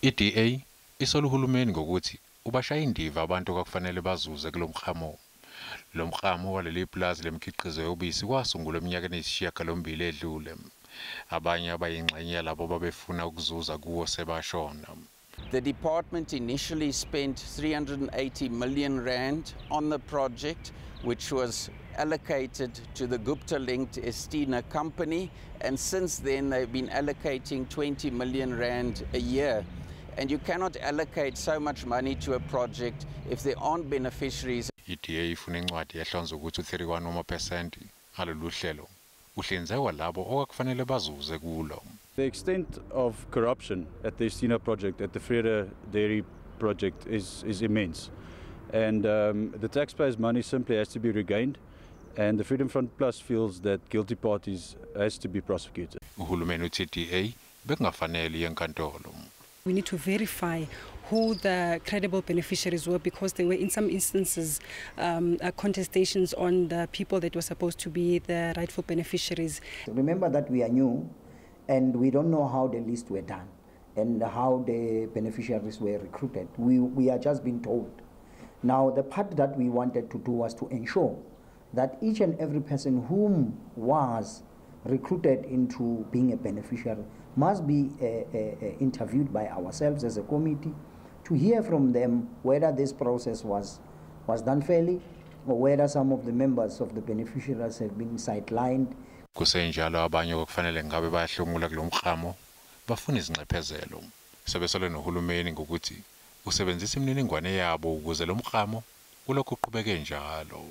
I-DA isola uHulumeni ngokuthi ubashaya indiva abantu okufanele bazuze kulomklamo. Lo mklamo walelipulazi lemikhiqizo yobisi kwasungulwa eminyakeni eyisishiyagalombili edlule. Abanye abayingxenye yalabo babefuna ukuzuza kuwo sebashona. The department initially spent 380 million rand on the project, which was allocated to the Gupta-linked iEstina company, and since then they've been allocating 20 million rand a year. And you cannot allocate so much money to a project if there aren't beneficiaries. I-DA ifuna incwadi yahlonza ukuthi 31% ngalolu hlelo uhlinzekwa labo okufanele bazuze kulo. The extent of corruption at the iEstina project, at the eFrede dairy project, is immense. And the taxpayers' money simply has to be regained, and the Freedom Front Plus feels that guilty parties has to be prosecuted. uHulumeni uthi i-DA bekungafanele eNkantolo. We need to verify who the credible beneficiaries were, because there were in some instances contestations on the people that were supposed to be the rightful beneficiaries. Remember that we are new and we don't know how the lists were done and how the beneficiaries were recruited. We are just being told. Now the part that we wanted to do was to ensure that each and every person whom was recruited into being a beneficiary must be interviewed by ourselves as a committee to hear from them whether this process was done fairly or whether some of the members of the beneficiaries have been sidelined. Kusenjalo abanye okufanele ngabe bayahlomula kulomklamo bafuna izinxephezelo. Sebesole noHulumeni ngokuthi usebenzisa imininingwane yabo ukuze lo mklamo ulokhu uqhubeke njalo.